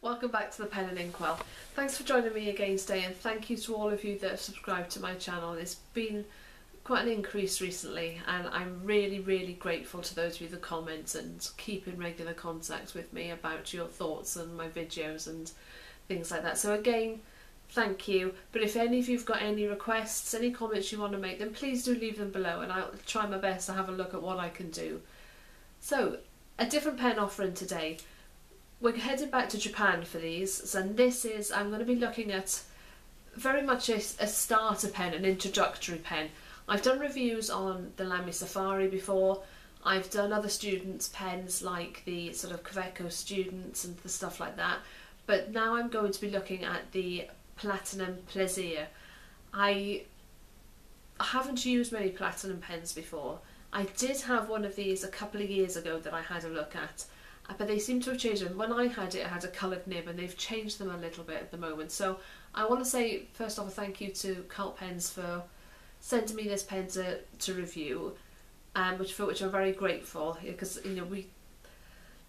Welcome back to the Pen and Inkwell. Thanks for joining me again today, and thank you to all of you that have subscribed to my channel. It's been quite an increase recently, and I'm really grateful to those of you that comment and keep in regular contact with me about your thoughts and my videos and things like that. So again, thank you. But if any of you've got any requests, any comments you want to make, then please do leave them below, and I'll try my best to have a look at what I can do. So, a different pen offering today. We're headed back to Japan for these, and this is, I'm going to be looking at very much a starter pen, an introductory pen. I've done reviews on the Lamy Safari before. I've done other students' pens like the sort of Kaweco students and the stuff like that. But now I'm going to be looking at the Platinum Plaisir. I haven't used many Platinum pens before. I did have one of these a couple of years ago that I had a look at. But they seem to have changed them. When I had it, I had a coloured nib, and they've changed them a little bit at the moment. So I want to say, first off, a thank you to Cult Pens for sending me this pen to review, for which I'm very grateful, because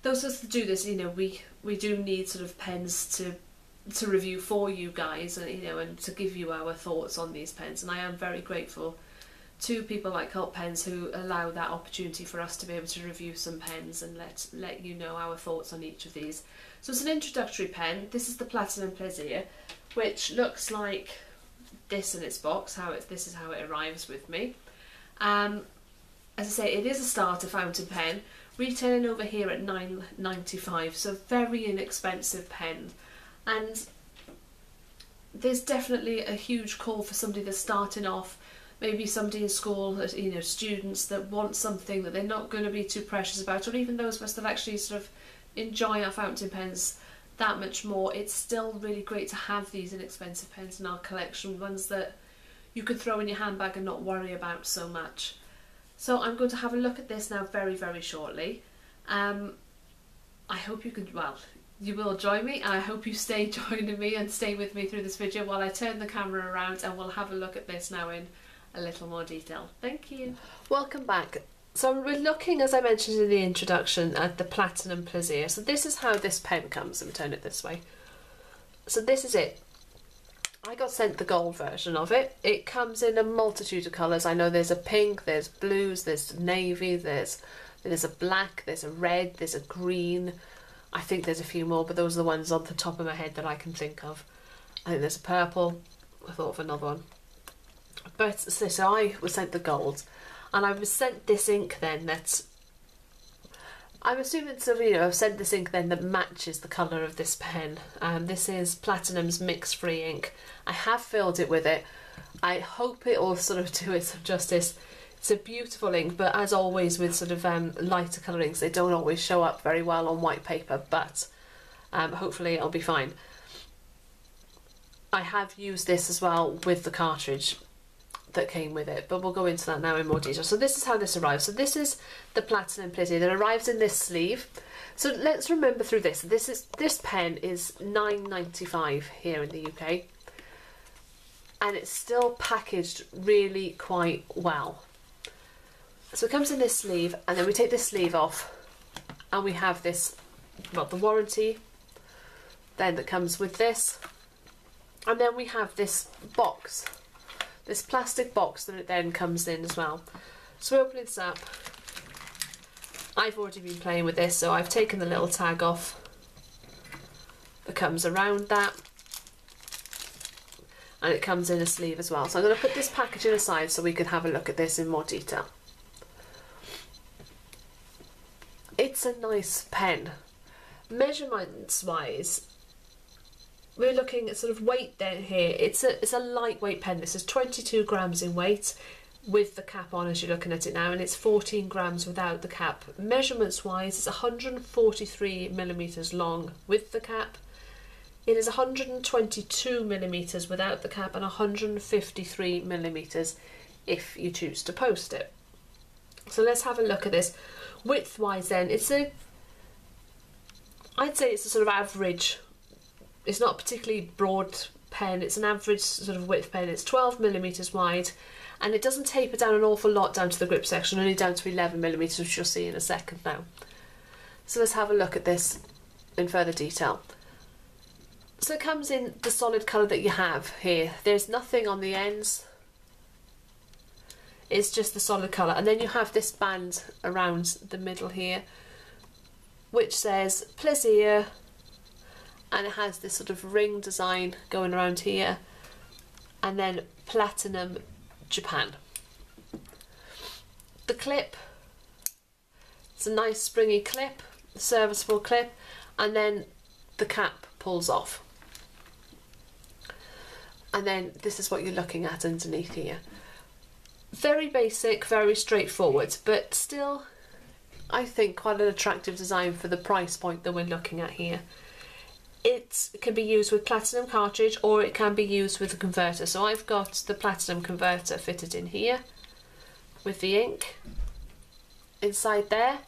those of us that do this, we do need sort of pens to review for you guys, and and to give you our thoughts on these pens. And I am very grateful to people like Cult Pens who allow that opportunity for us to be able to review some pens and let you know our thoughts on each of these. So it's an introductory pen. This is the Platinum Plaisir, which looks like this in its box. This is how it arrives with me. As I say, it is a starter fountain pen, retailing over here at £9.95, so very inexpensive pen. And there's definitely a huge call for somebody that's starting off. Maybe somebody in school, students that want something that they're not going to be too precious about, or even those of us that actually sort of enjoy our fountain pens that much more. It's still really great to have these inexpensive pens in our collection, ones that you could throw in your handbag and not worry about so much. So I'm going to have a look at this now very shortly. I hope you can, you will join me, and I hope you stay joining me and stay with me through this video while I turn the camera around, and we'll have a look at this now in a little more detail. Thank you. Welcome back. So we're looking, as I mentioned in the introduction, at the Platinum Plaisir. So this is how this pen comes. Let me turn it this way. So this is it. I got sent the gold version of it. It comes in a multitude of colours. I know there's a pink, there's blues, there's navy, there's a black, there's a red, there's a green. I think there's a few more, but those are the ones on the top of my head that I can think of. I think there's a purple. I thought of another one. But so I was sent the gold, and I was sent this ink then that I'm assuming I've sent this ink then that matches the colour of this pen. This is Platinum's mix free ink. I have filled it with it. I hope it will sort of do it some justice. It's a beautiful ink, but as always with sort of lighter colour inks, they don't always show up very well on white paper, but hopefully it'll be fine. I have used this as well with the cartridge that came with it, but we'll go into that now in more detail. So this is how this arrives. So this is the Platinum Plaisir that arrives in this sleeve. So let's remember through this pen is £9.95 here in the UK, and it's still packaged really quite well. So it comes in this sleeve, and then we take this sleeve off, and we have this, the warranty then that comes with this, and then we have this box. This plastic box that it then comes in as well. So we open this up. I've already been playing with this, so I've taken the little tag off that comes around that, and it comes in a sleeve as well. So I'm going to put this packaging aside so we can have a look at this in more detail. It's a nice pen. Measurements wise, we're looking at sort of weight down here. It's a lightweight pen. This is 22 grams in weight with the cap on as you're looking at it now, and it's 14 grams without the cap. Measurements wise, it's 143 millimeters long with the cap. It is 122 millimeters without the cap, and 153 millimeters if you choose to post it. So let's have a look at this. Width wise then, I'd say it's a sort of average. It's not a particularly broad pen, it's an average sort of width pen. It's 12 millimeters wide, and it doesn't taper down an awful lot down to the grip section, only down to 11 millimeters, which you'll see in a second now. So let's have a look at this in further detail. So it comes in the solid colour that you have here. There's nothing on the ends. It's just the solid colour. And then you have this band around the middle here, which says Plaisir, and it has this sort of ring design going around here, and then Platinum Japan. The clip, it's a nice springy clip, serviceable clip, and then the cap pulls off. And then this is what you're looking at underneath here. Very basic, very straightforward, but still I think quite an attractive design for the price point that we're looking at here. It can be used with platinum cartridge, or it can be used with a converter. So I've got the platinum converter fitted in here with the ink inside there.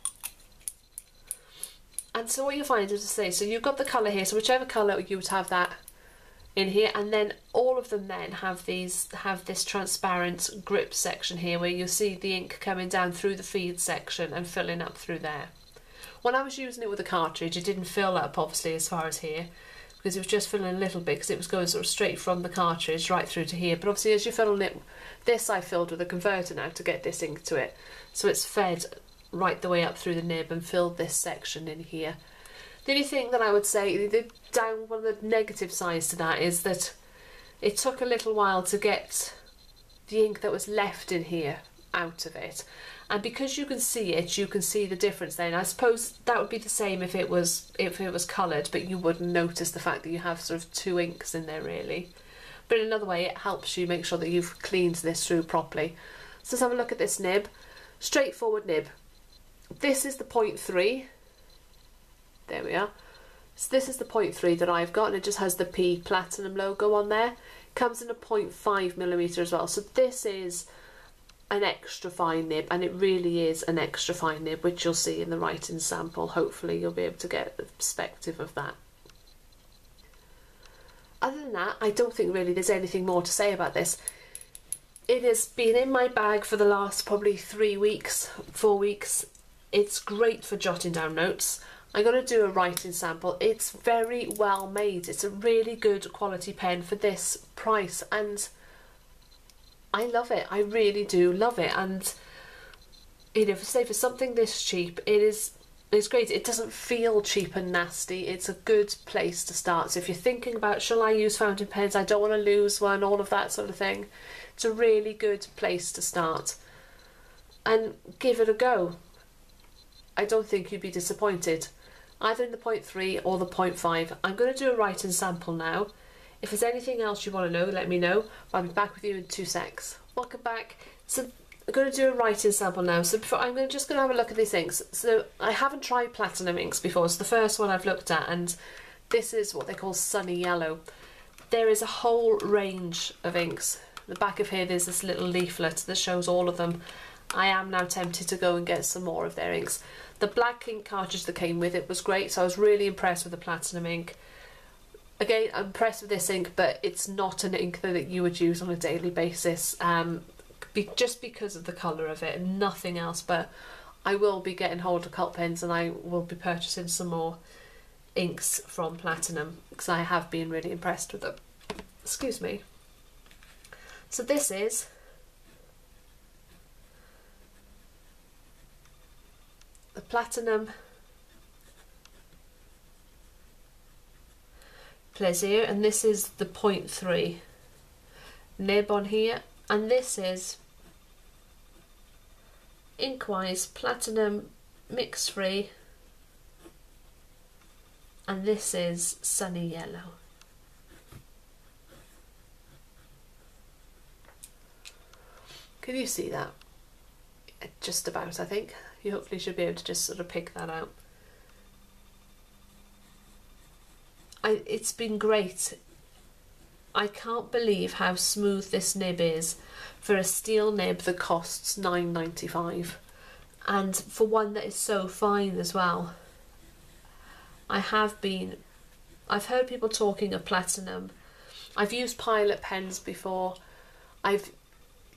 And so what you find is to say, so you've got the colour here, so whichever colour you would have that in here, and then all of them then have this transparent grip section here where you see the ink coming down through the feed section and filling up through there. When I was using it with a cartridge, it didn't fill up obviously as far as here, because it was just filling a little bit, because it was going sort of straight from the cartridge right through to here. But obviously as you're filling it, this I filled with a converter now to get this ink to it, so it's fed right the way up through the nib and filled this section in here. The only thing that I would say, one of the negative sides to that is that it took a little while to get the ink that was left in here out of it. And because you can see it, you can see the difference then. I suppose that would be the same if it was coloured, but you wouldn't notice the fact that you have sort of two inks in there really. But in another way, it helps you make sure that you've cleaned this through properly. So let's have a look at this nib. Straightforward nib. This is the 0.3. There we are. So this is the 0.3 that I've got, and it just has the P Platinum logo on there. Comes in a 0.5mm as well. So this is an extra fine nib, and it really is an extra fine nib, which you'll see in the writing sample. Hopefully you'll be able to get a perspective of that. Other than that, I don't think really there's anything more to say about this. It has been in my bag for the last probably 3 weeks, 4 weeks. It's great for jotting down notes. I'm going to do a writing sample. It's very well made. It's a really good quality pen for this price, and I love it. I really do love it. And you know, say for something this cheap, it's great. It doesn't feel cheap and nasty. It's a good place to start. So if you're thinking about, shall I use fountain pens, I don't want to lose one, all of that sort of thing, it's a really good place to start. And give it a go. I don't think you'd be disappointed, either in the 0.3 or the 0.5. I'm going to do a writing sample now. If there's anything else you want to know, let me know. I'll be back with you in 2 secs. Welcome back. So I'm going to do a writing sample now. So before, just going to have a look at these inks. So I haven't tried platinum inks before. It's the first one I've looked at, and this is what they call sunny yellow. There is a whole range of inks. At the back of here there's this little leaflet that shows all of them. I am now tempted to go and get some more of their inks. The black ink cartridge that came with it was great, so I was really impressed with the platinum ink. Again, I'm impressed with this ink, but it's not an ink that you would use on a daily basis, just because of the colour of it and nothing else. But I will be getting hold of cult pens, and I will be purchasing some more inks from Platinum, because I have been really impressed with them. Excuse me. So this is the Platinum Plaisir, and this is the 0.3 nib on here, and this is Inkwise Platinum Mix Free, and this is Sunny Yellow. Can you see that? Just about, I think. You hopefully should be able to just sort of pick that out. It's been great. I can't believe how smooth this nib is for a steel nib that costs £9.95, and for one that is so fine as well. I've heard people talking of Platinum. I've used Pilot pens before. I've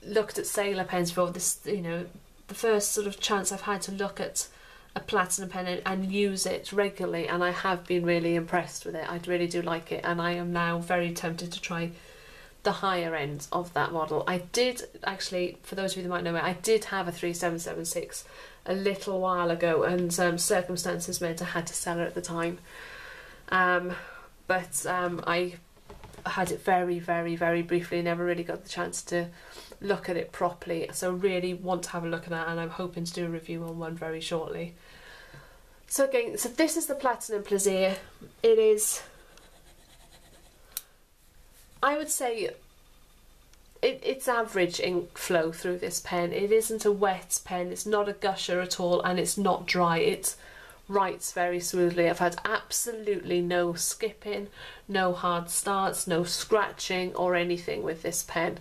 looked at Sailor pens before. This, you know, the first sort of chance I've had to look at a platinum pen and use it regularly, and I have been really impressed with it. I really do like it, and I am now very tempted to try the higher end of that model. I did actually, for those of you that might know it, I did have a 3776 a little while ago, and circumstances meant I had to sell it at the time. But I had it very, very, very briefly, never really got the chance to look at it properly, so really want to have a look at that, and I'm hoping to do a review on one very shortly. So again, so this is the Platinum Plaisir. It is, I would say, it's average ink flow through this pen. It isn't a wet pen, it's not a gusher at all, and it's not dry. It writes very smoothly. I've had absolutely no skipping, no hard starts, no scratching or anything with this pen.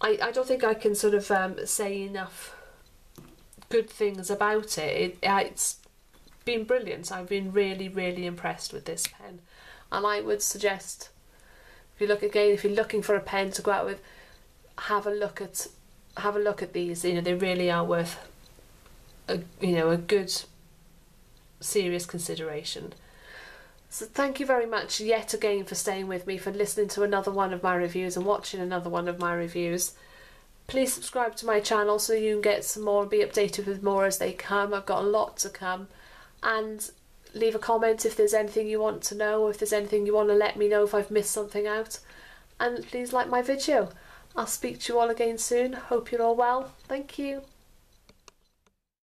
I don't think I can sort of say enough good things about it. It's been brilliant. I've been really, really impressed with this pen, and I would suggest, if you're looking for a pen to go out with, have a look at these. You know, they really are worth a good, serious consideration. So thank you very much yet again for staying with me, for listening to another one of my reviews and watching another one of my reviews. Please subscribe to my channel so you can get some more and be updated with more as they come. I've got a lot to come. And leave a comment if there's anything you want to know, or if there's anything you want to let me know if I've missed something out. And please like my video. I'll speak to you all again soon. Hope you're all well. Thank you.